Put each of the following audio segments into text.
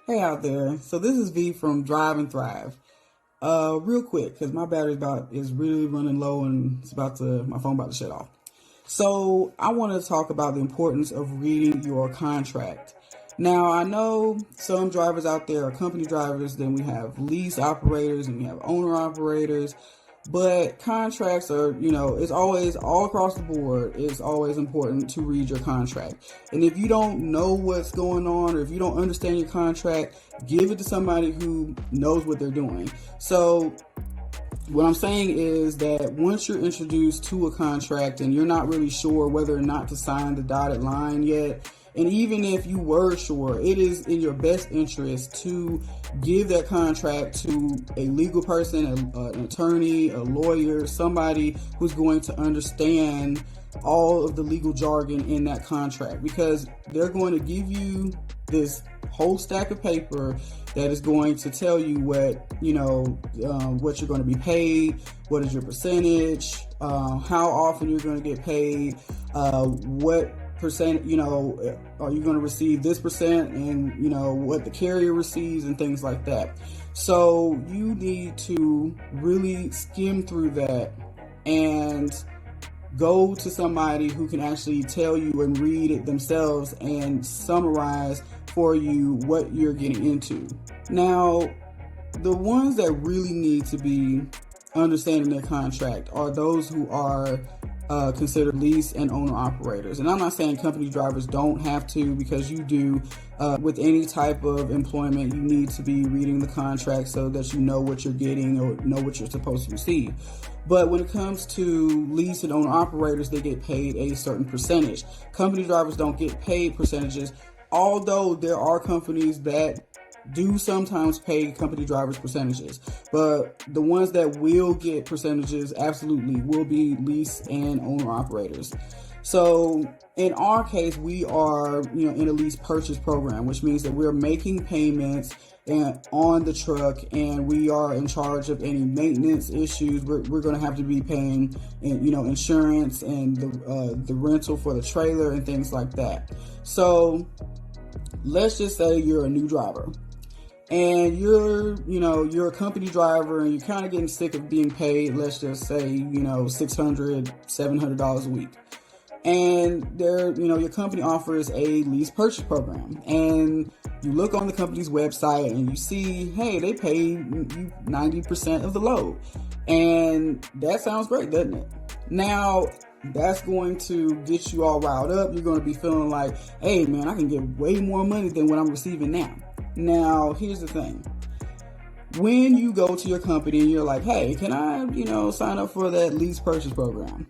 Hey out there. So this is V from Drive and Thrive. Real quick, because my battery is really running low and my phone about to shut off. So I want to talk about the importance of reading your contract. Now I know some drivers out there are company drivers, then we have lease operators and we have owner operators. But contracts are, it's always all across the board. It's always important to read your contract. And if you don't know what's going on or if you don't understand your contract, give it to somebody who knows what they're doing. So what I'm saying is that once you're introduced to a contract and you're not really sure whether or not to sign the dotted line yet, and even if you were sure, it is in your best interest to give that contract to a legal person, an attorney, a lawyer, somebody who's going to understand all of the legal jargon in that contract, because they're going to give you this whole stack of paper that is going to tell you what you're going to be paid, what is your percentage, how often you're going to get paid, what percent, are you going to receive this percent, and what the carrier receives and things like that. So you need to really skim through that and go to somebody who can actually tell you and read it themselves and summarize for you what you're getting into. Now, the ones that really need to be understanding their contract are those who are considered lease and owner operators. And I'm not saying company drivers don't have to, because you do. With any type of employment, you need to be reading the contract so that you know what you're getting or know what you're supposed to receive. But when it comes to lease and owner operators, they get paid a certain percentage. Company drivers don't get paid percentages, although there are companies that do sometimes pay company drivers percentages, but the ones that will get percentages absolutely will be lease and owner operators. So in our case, we are in a lease purchase program, which means that we're making payments on the truck, and we are in charge of any maintenance issues. We're going to have to be paying insurance and the rental for the trailer and things like that. So let's just say you're a new driver and you're a company driver and you're kind of getting sick of being paid, let's just say, $600, $700 a week. And your company offers a lease purchase program, and you look on the company's website and you see, hey, they pay you 90% of the load. And that sounds great, doesn't it? Now, that's going to get you all riled up. You're going to be feeling like, hey man, I can get way more money than what I'm receiving now. Now, here's the thing. When you go to your company and you're like, hey, can I, sign up for that lease purchase program?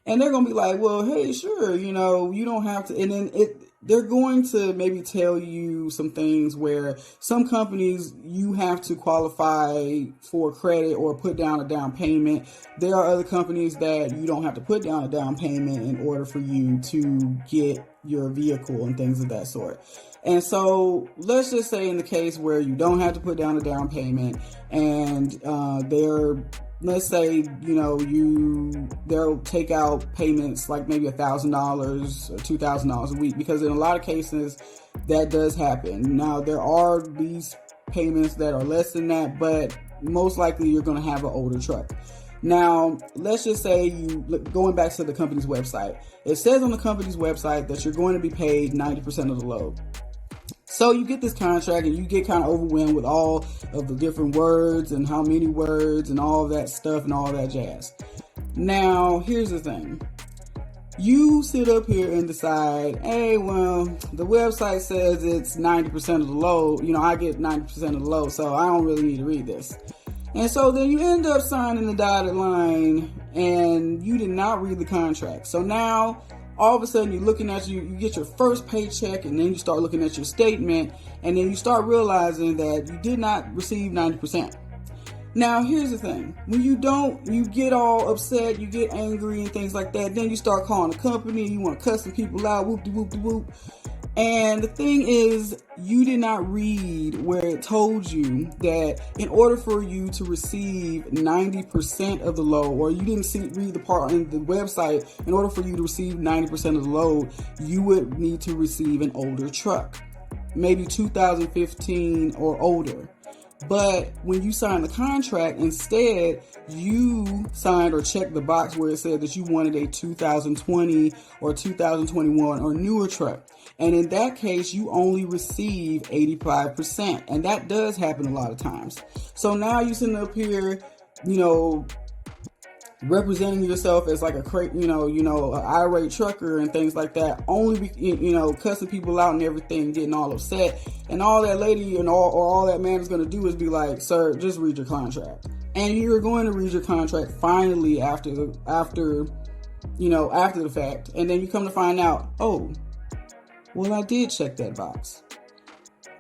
And they're going to be like, well, hey, sure, you don't have to. And then they're going to maybe tell you some things where some companies, you have to qualify for credit or put down a down payment. There are other companies that you don't have to put down a down payment in order for you to get your vehicle and things of that sort. And so let's just say in the case where you don't have to put down a down payment, and let's say, they'll take out payments like maybe $1,000 or $2,000 a week, because in a lot of cases that does happen. Now, there are these payments that are less than that, but most likely you're going to have an older truck. Now, let's just say going back to the company's website, it says on the company's website that you're going to be paid 90% of the load. So you get this contract and you get kind of overwhelmed with all of the different words and how many words and all of that stuff and all that jazz. Now, here's the thing. You sit up here and decide, hey, well, the website says it's 90% of the load. I get 90% of the load, so I don't really need to read this. And so then you end up signing the dotted line and you did not read the contract. So now, all of a sudden, you're looking at you get your first paycheck, and then you start looking at your statement, and then you start realizing that you did not receive 90%. Now, here's the thing. When you get all upset, you get angry and things like that. Then you start calling the company, you want to cuss some people out, whoop-de-whoop-de-whoop. And the thing is, you did not read where it told you that in order for you to receive 90% of the load, or you didn't read the part on the website, in order for you to receive 90% of the load, you would need to receive an older truck, maybe 2015 or older. But when you signed the contract, instead, you signed or checked the box where it said that you wanted a 2020 or 2021 or newer truck. And in that case, you only receive 85%. And that does happen a lot of times. So now you're sitting up here, representing yourself as like an irate trucker and things like that, only cussing people out and everything, getting all upset, and all that lady and all that man is going to do is be like, sir, just read your contract. And you're going to read your contract finally after the fact, and then you come to find out, oh, well, I did check that box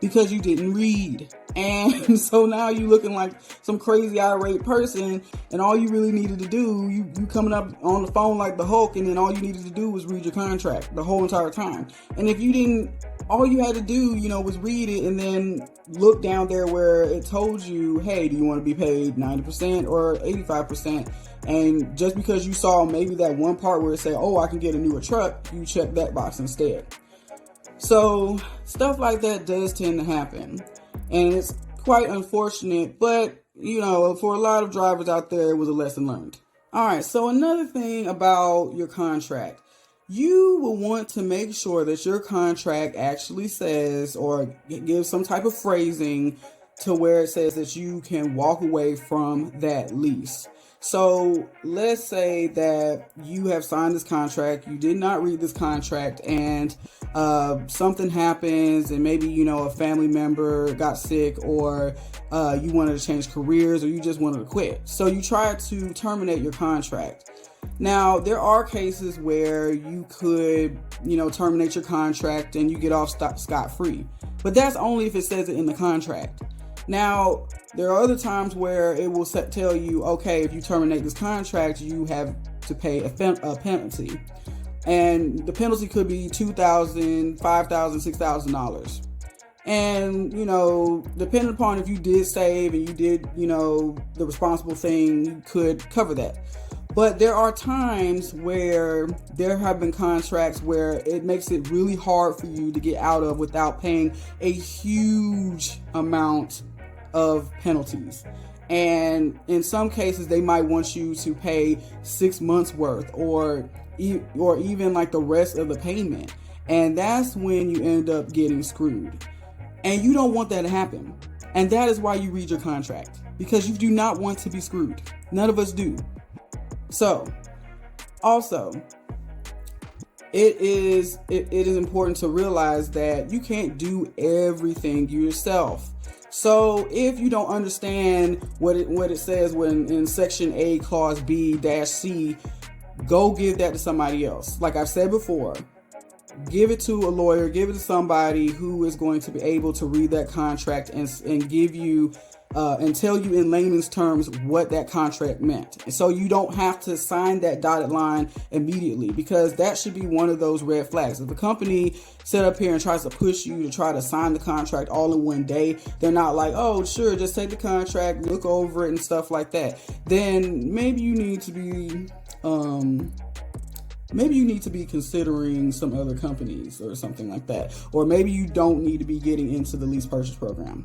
because you didn't read. And so now you looking like some crazy irate person, and all you really needed to do, you coming up on the phone like the Hulk, and then all you needed to do was read your contract the whole entire time. And if you didn't, all you had to do, was read it and then look down there where it told you, hey, do you want to be paid 90% or 85%? And just because you saw maybe that one part where it said, oh, I can get a newer truck, you check that box instead. So stuff like that does tend to happen. And it's quite unfortunate, but, for a lot of drivers out there, it was a lesson learned. All right, so another thing about your contract. You will want to make sure that your contract actually says or gives some type of phrasing to where it says that you can walk away from that lease. So let's say that you have signed this contract, you did not read this contract, and something happens, and maybe, a family member got sick, or you wanted to change careers, or you just wanted to quit. So you tried to terminate your contract. Now, there are cases where you could, terminate your contract and you get off scot-free. But that's only if it says it in the contract. Now, there are other times where it will tell you, okay, if you terminate this contract, you have to pay a penalty. And the penalty could be $2,000, $5,000, $6,000. And, depending upon if you did save and you did, the responsible thing, you could cover that. But there are times where there have been contracts where it makes it really hard for you to get out of without paying a huge amount of penalties. And in some cases, they might want you to pay 6 months worth or even like the rest of the payment. And that's when you end up getting screwed. And you don't want that to happen. And that is why you read your contract, because you do not want to be screwed. None of us do. So, also, it is important to realize that you can't do everything yourself. So, if you don't understand what it says when in Section A, Clause B-C, go give that to somebody else. Like I've said before, give it to a lawyer, give it to somebody who is going to be able to read that contract and give you and tell you in layman's terms what that contract meant. And so you don't have to sign that dotted line immediately, because that should be one of those red flags. If the company set up here and tries to push you to try to sign the contract all in one day, they're not like, oh, sure, just take the contract, look over it and stuff like that. Then maybe you need to be considering some other companies or something like that. Or maybe you don't need to be getting into the lease purchase program.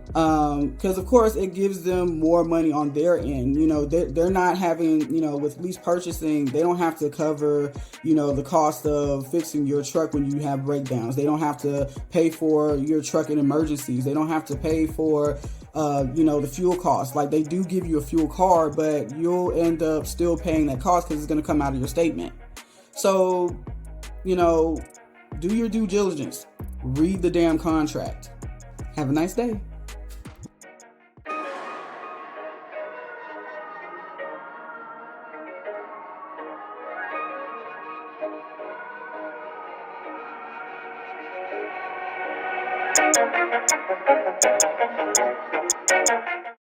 Because of course it gives them more money on their end. They're not having, with lease purchasing, they don't have to cover, the cost of fixing your truck when you have breakdowns. They don't have to pay for your truck in emergencies. They don't have to pay for, the fuel cost. Like, they do give you a fuel card, but you'll end up still paying that cost because it's going to come out of your statement. So, do your due diligence. Read the damn contract. Have a nice day.